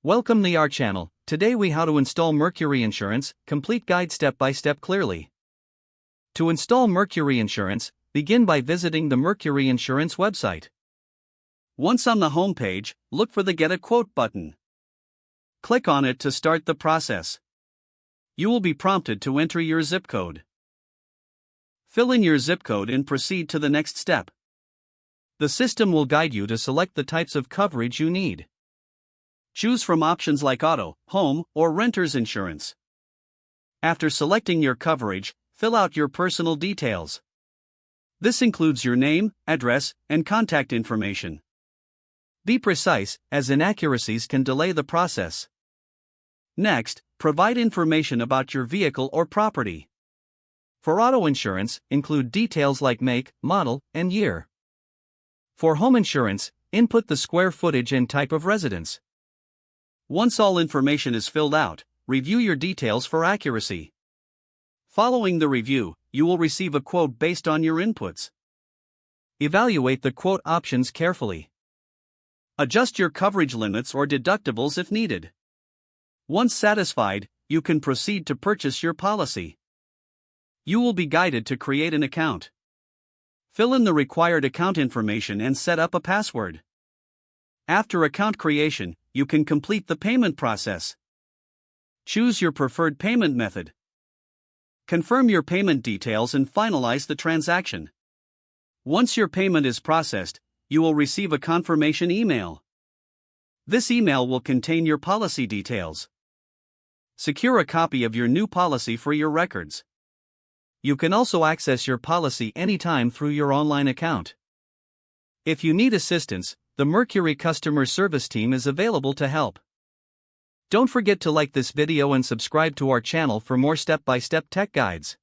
Welcome to our channel. Today we how to install Mercury Insurance, complete guide step by step clearly. To install Mercury Insurance, begin by visiting the Mercury Insurance website. Once on the home page, look for the Get a Quote button. Click on it to start the process. You will be prompted to enter your zip code. Fill in your zip code and proceed to the next step. The system will guide you to select the types of coverage you need. Choose from options like auto, home, or renter's insurance. After selecting your coverage, fill out your personal details. This includes your name, address, and contact information. Be precise, as inaccuracies can delay the process. Next, provide information about your vehicle or property. For auto insurance, include details like make, model, and year. For home insurance, input the square footage and type of residence. Once all information is filled out, review your details for accuracy. Following the review, you will receive a quote based on your inputs. Evaluate the quote options carefully. Adjust your coverage limits or deductibles if needed. Once satisfied, you can proceed to purchase your policy. You will be guided to create an account. Fill in the required account information and set up a password. After account creation, you can complete the payment process. Choose your preferred payment method. Confirm your payment details and finalize the transaction. Once your payment is processed, you will receive a confirmation email. This email will contain your policy details. Secure a copy of your new policy for your records. You can also access your policy anytime through your online account. If you need assistance, the Mercury customer service team is available to help. Don't forget to like this video and subscribe to our channel for more step-by-step tech guides.